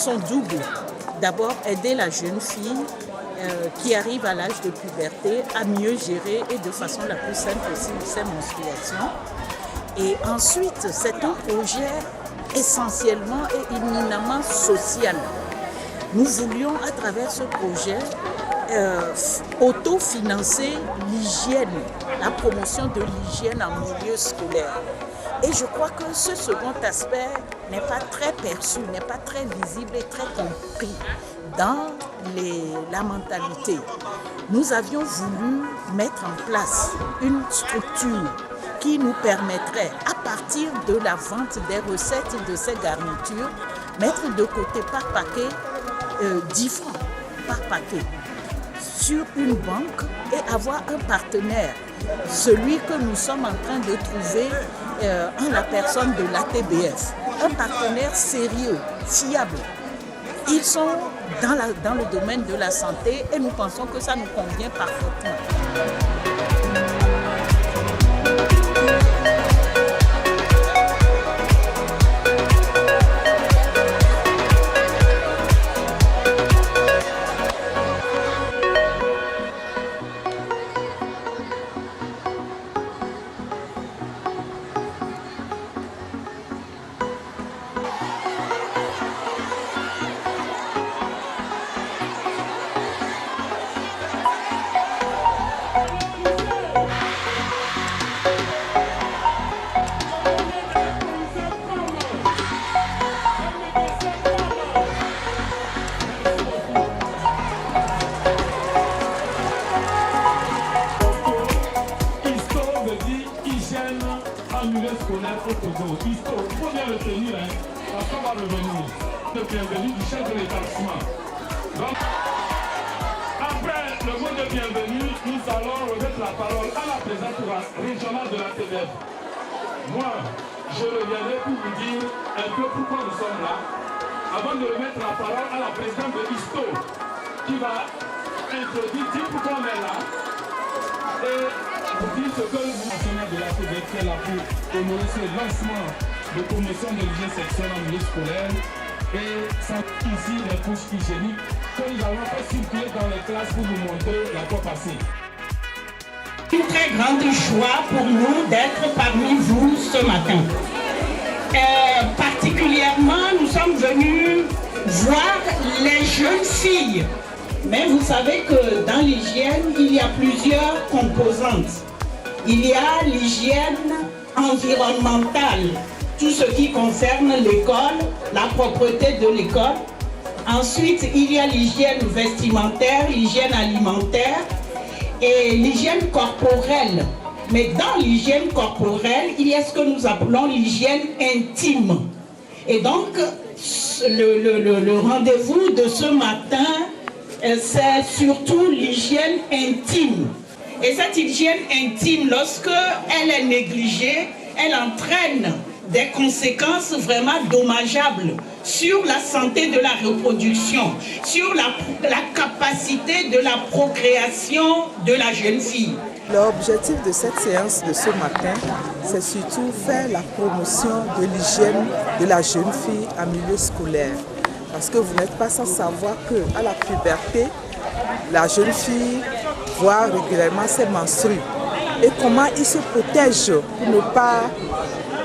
sont doubles. D'abord, aider la jeune fille qui arrive à l'âge de puberté à mieux gérer et de façon la plus simple possible ses menstruations. Et ensuite, c'est un projet essentiellement et éminemment social. Nous voulions, à travers ce projet, autofinancer l'hygiène, la promotion de l'hygiène en milieu scolaire. Et je crois que ce second aspect n'est pas très perçu, n'est pas très visible et très compris dans la mentalité. Nous avions voulu mettre en place une structure qui nous permettrait, à partir de la vente des recettes de ces garnitures, mettre de côté par paquet 10 francs par paquet sur une banque et avoir un partenaire, celui que nous sommes en train de trouver en la personne de l'ATBF, un partenaire sérieux, fiable. Ils sont dans le domaine de la santé et nous pensons que ça nous convient parfaitement. Bienvenue du chef de l'établissement. Après le mot de bienvenue, nous allons remettre la parole à la présidente régionale de la TBF. Moi, je reviendrai pour vous dire un peu pourquoi nous sommes là, avant de remettre la parole à la présidente de ISTO, qui va dire pourquoi on est là, et vous dire ce que le national de la TBF fait là pour honorer ce lancement de promotion de l'hygiène sexuelle en milieu scolaire. Et ça ici les couches hygiéniques que nous allons faire circuler dans les classes pour vous montrer la fois passée. Une très grande joie pour nous d'être parmi vous ce matin. Particulièrement, nous sommes venus voir les jeunes filles. Mais vous savez que dans l'hygiène, il y a plusieurs composantes. Il y a l'hygiène environnementale, tout ce qui concerne l'école, la propreté de l'école. Ensuite, il y a l'hygiène vestimentaire, l'hygiène alimentaire et l'hygiène corporelle. Mais dans l'hygiène corporelle, il y a ce que nous appelons l'hygiène intime. Et donc, le rendez-vous de ce matin, c'est surtout l'hygiène intime. Et cette hygiène intime, lorsque elle est négligée, elle entraîne des conséquences vraiment dommageables sur la santé de la reproduction, sur la capacité de la procréation de la jeune fille. L'objectif de cette séance de ce matin, c'est surtout faire la promotion de l'hygiène de la jeune fille en milieu scolaire. Parce que vous n'êtes pas sans savoir qu'à la puberté, la jeune fille voit régulièrement ses menstrues. Et comment il se protège pour ne pas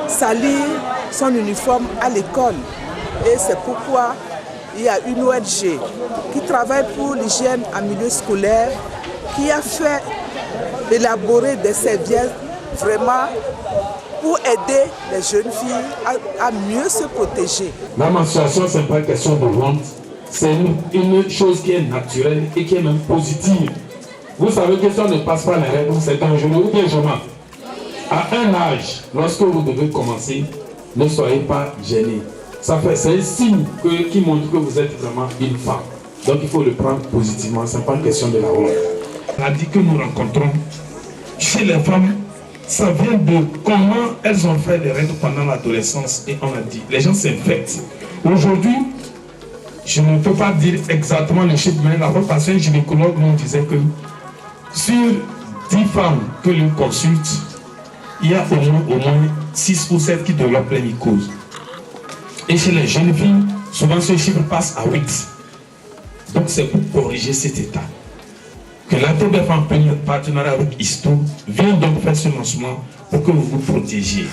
salir son uniforme à l'école. Et c'est pourquoi il y a une ONG qui travaille pour l'hygiène en milieu scolaire, qui a fait élaborer des serviettes vraiment pour aider les jeunes filles à mieux se protéger. La menstruation, ce n'est pas une question de honte, c'est une chose qui est naturelle et qui est même positive. Vous savez que si on ne passe pas les règles, c'est dangereux ou bien je mens. À un âge, lorsque vous devez commencer, ne soyez pas gênés. C'est un signe qui montre que vous êtes vraiment une femme. Donc il faut le prendre positivement, ce n'est pas une question de la honte. La maladie que nous rencontrons chez les femmes, ça vient de comment elles ont fait les règles pendant l'adolescence. Et on a dit, les gens s'infectent. Aujourd'hui, je ne peux pas dire exactement les chiffres, mais la fois passée, un gynécologue nous disait que sur 10 femmes que l'on consulte, il y a au moins 6 ou 7 qui développent les mycoses. Et chez les jeunes filles, souvent ce chiffre passe à 8. Donc c'est pour corriger cet état que la TBF en partenariat avec ISTO vient donc faire ce lancement pour que vous vous protégiez.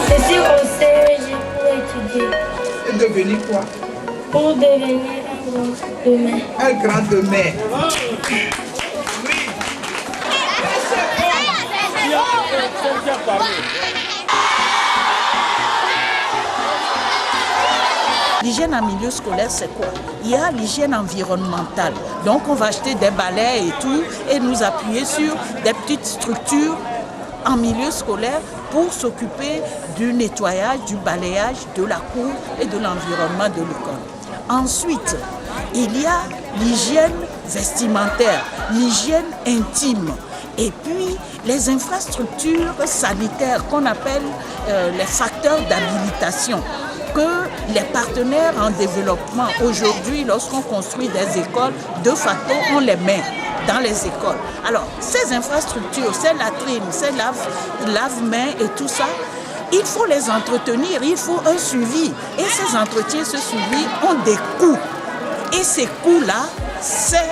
Ceci au CEG pour étudier. Et devenir quoi? Pour devenir un grand demain. Un grand demain. L'hygiène en milieu scolaire, c'est quoi? Il y a l'hygiène environnementale. Donc, on va acheter des balais et tout et nous appuyer sur des petites structures en milieu scolaire pour s'occuper du nettoyage, du balayage de la cour et de l'environnement de l'école. Ensuite, il y a l'hygiène vestimentaire, l'hygiène intime et puis les infrastructures sanitaires qu'on appelle les facteurs d'habilitation que les partenaires en développement aujourd'hui, lorsqu'on construit des écoles, de facto, on les met dans les écoles. Alors, ces infrastructures, ces latrines, ces lave-mains et tout ça, il faut les entretenir, il faut un suivi. Et ces entretiens, ce suivi ont des coûts. Et ces coûts-là, c'est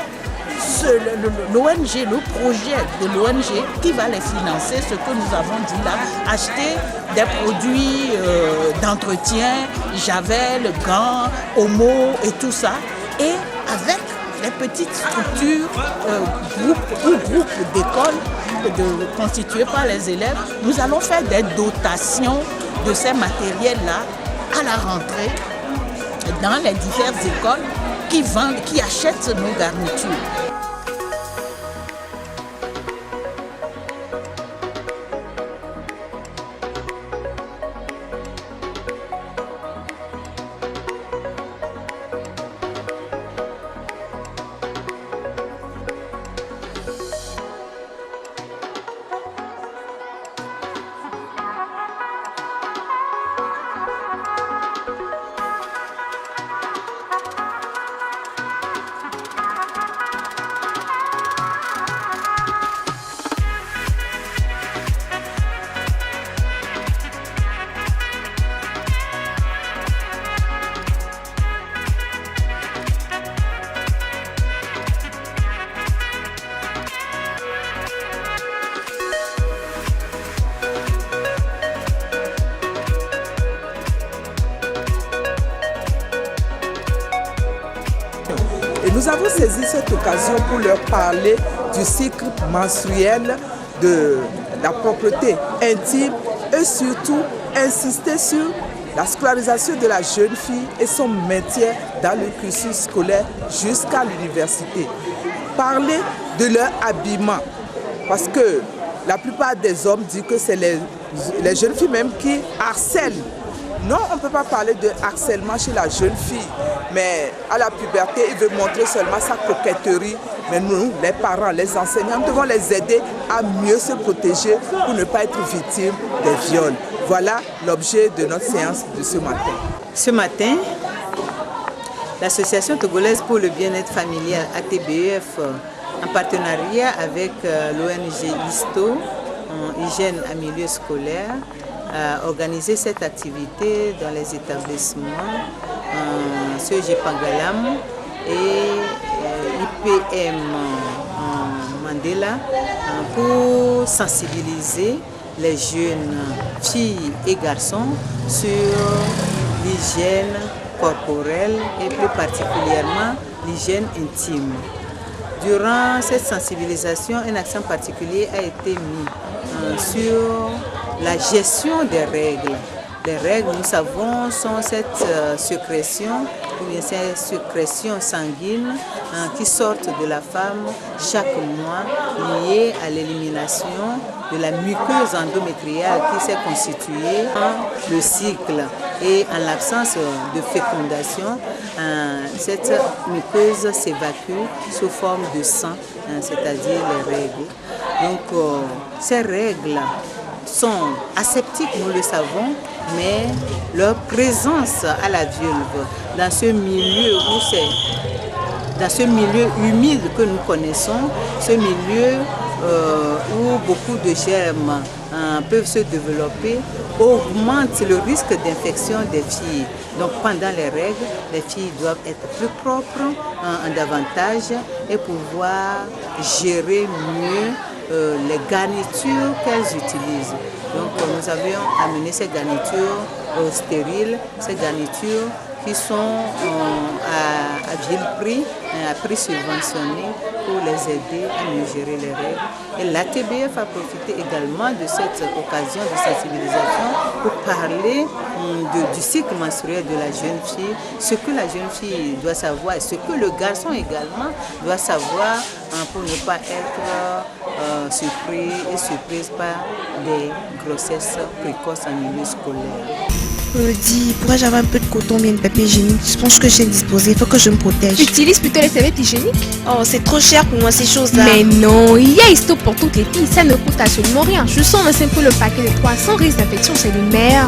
l'ONG, le projet de l'ONG qui va les financer, ce que nous avons dit là, acheter des produits d'entretien, javel, gants, omo et tout ça. Et avec les petites structures, groupes d'écoles constitués par les élèves, nous allons faire des dotations de ces matériels-là à la rentrée dans les diverses écoles qui achètent nos garnitures. Et nous avons saisi cette occasion pour leur parler du cycle menstruel, de la propreté intime et surtout insister sur la scolarisation de la jeune fille et son maintien dans le cursus scolaire jusqu'à l'université. Parler de leur habillement, parce que la plupart des hommes disent que c'est les jeunes filles même qui harcèlent. Non, on ne peut pas parler de harcèlement chez la jeune fille, mais à la puberté, il veut montrer seulement sa coquetterie. Mais nous, les parents, les enseignants, nous devons les aider à mieux se protéger pour ne pas être victimes des viols. Voilà l'objet de notre séance de ce matin. Ce matin, l'Association togolaise pour le bien-être familial, ATBF, en partenariat avec l'ONG ISTO, en hygiène en milieu scolaire, a organisé cette activité dans les établissements CEG Pangalam et IPM Mandela pour sensibiliser les jeunes filles et garçons sur l'hygiène corporelle et plus particulièrement l'hygiène intime. Durant cette sensibilisation, un accent particulier a été mis sur la gestion des règles. Les règles, nous savons, sont cette sécrétion, ou bien ces sécrétions sanguines qui sortent de la femme chaque mois, liées à l'élimination de la muqueuse endométriale qui s'est constituée dans le cycle. Et en l'absence de fécondation, cette muqueuse s'évacue sous forme de sang, c'est-à-dire les règles. Donc, ces règles sont aseptiques, nous le savons, mais leur présence à la vulve dans ce milieu dans ce milieu humide que nous connaissons, ce milieu où beaucoup de germes peuvent se développer, augmente le risque d'infection des filles. Donc pendant les règles, les filles doivent être plus propres davantage et pouvoir gérer mieux les garnitures qu'elles utilisent. Donc nous avions amené ces garnitures stériles, ces garnitures qui sont à vil prix, à prix subventionné pour les aider à mieux gérer les règles. Et l'ATBF a profité également de cette occasion de sensibilisation pour parler du cycle menstruel de la jeune fille, ce que la jeune fille doit savoir et ce que le garçon également doit savoir pour ne pas être surprise par des grossesses précoces en milieu scolaire. Dis, pourrais-je avoir un peu de coton, bien de papier hygiénique? Je pense que j'ai disposé, il faut que je me protège. Utilise plutôt les serviettes hygiéniques. Oh, c'est trop cher pour moi ces choses-là. Mais non, il y a Histo pour toutes les filles, ça ne coûte absolument rien. Je sens un simple paquet de 300 risques d'infection, c'est le meilleur.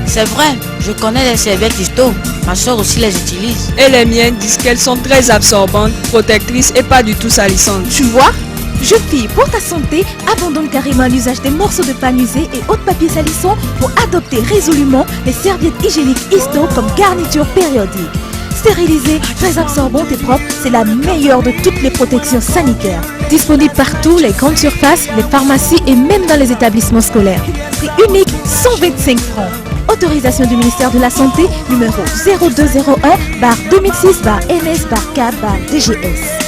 C'est vrai, je connais les serviettes Histo. Ma soeur aussi les utilise. Et les miennes disent qu'elles sont très absorbantes, protectrices et pas du tout salissantes. Tu vois? Jeune fille, pour ta santé, abandonne carrément l'usage des morceaux de pain usés et autres papiers salissants pour adopter résolument les serviettes hygiéniques Histo comme garniture périodique. Stérilisée, très absorbante et propre, c'est la meilleure de toutes les protections sanitaires. Disponible partout, les grandes surfaces, les pharmacies et même dans les établissements scolaires. Prix unique, 125 francs. Autorisation du ministère de la Santé, numéro 0201-2006-NS-CAP-DGS.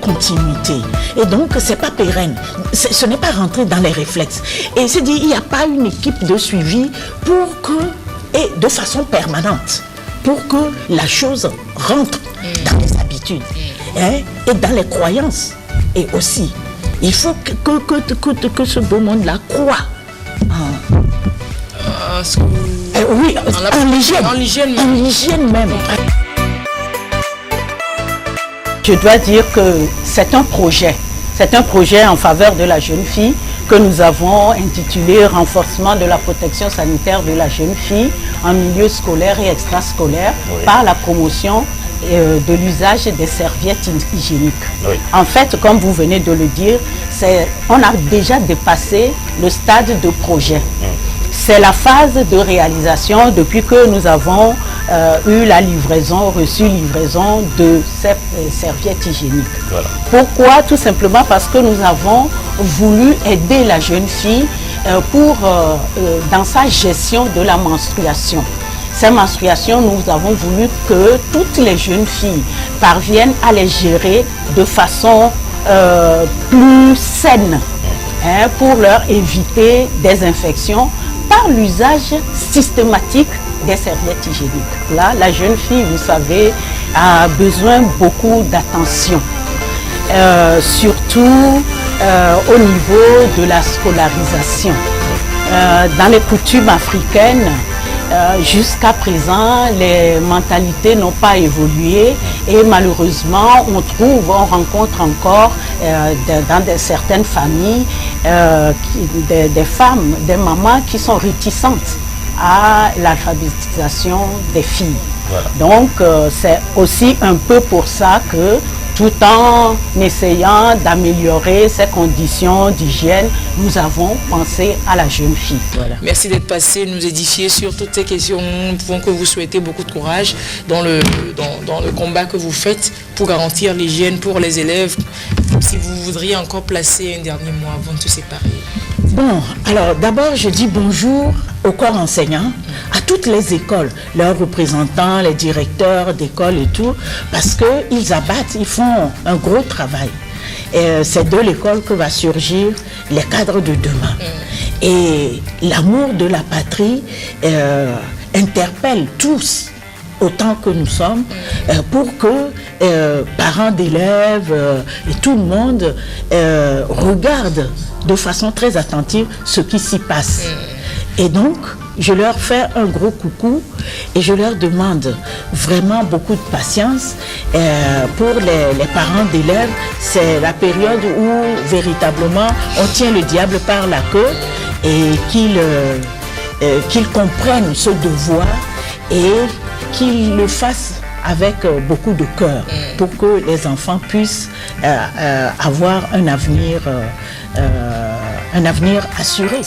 Continuité et donc c'est pas pérenne, ce n'est pas rentré dans les réflexes et c'est dit il n'y a pas une équipe de suivi pour que et de façon permanente pour que la chose rentre dans les habitudes et dans les croyances et aussi il faut que ce beau monde là croit oui en l'hygiène même. Je dois dire que c'est un projet en faveur de la jeune fille que nous avons intitulé « Renforcement de la protection sanitaire de la jeune fille en milieu scolaire et extrascolaire par la promotion de l'usage des serviettes hygiéniques ». En fait, comme vous venez de le dire, on a déjà dépassé le stade de projet. C'est la phase de réalisation depuis que nous avons reçu livraison de ces serviettes hygiéniques. Voilà. Pourquoi? Tout simplement parce que nous avons voulu aider la jeune fille dans sa gestion de la menstruation. Ces menstruations, nous avons voulu que toutes les jeunes filles parviennent à les gérer de façon plus saine pour leur éviter des infections par l'usage systématique des serviettes hygiéniques. Là, la jeune fille, vous savez, a besoin beaucoup d'attention, surtout au niveau de la scolarisation. Dans les coutumes africaines, jusqu'à présent, les mentalités n'ont pas évolué et malheureusement, on rencontre encore dans certaines familles des femmes, des mamans qui sont réticentes à l'alphabétisation des filles. Voilà. Donc, c'est aussi un peu pour ça que, tout en essayant d'améliorer ces conditions d'hygiène, nous avons pensé à la jeune fille. Voilà. Merci d'être passé, nous édifier sur toutes ces questions. Nous pouvons que vous souhaiter beaucoup de courage dans le combat que vous faites pour garantir l'hygiène pour les élèves. Si vous voudriez encore placer un dernier mot avant de se séparer. Bon, alors d'abord je dis bonjour au corps enseignant, à toutes les écoles, leurs représentants, les directeurs d'école et tout, parce qu'ils abattent, ils font un gros travail. C'est de l'école que va surgir les cadres de demain. Et l'amour de la patrie est interpelle tous autant que nous sommes, pour que parents d'élèves et tout le monde regarde de façon très attentive ce qui s'y passe. Et donc, je leur fais un gros coucou et je leur demande vraiment beaucoup de patience. Pour les parents d'élèves, c'est la période où véritablement on tient le diable par la queue et qu'ils comprennent ce devoir et qu'ils le fassent avec beaucoup de cœur pour que les enfants puissent avoir un avenir assuré.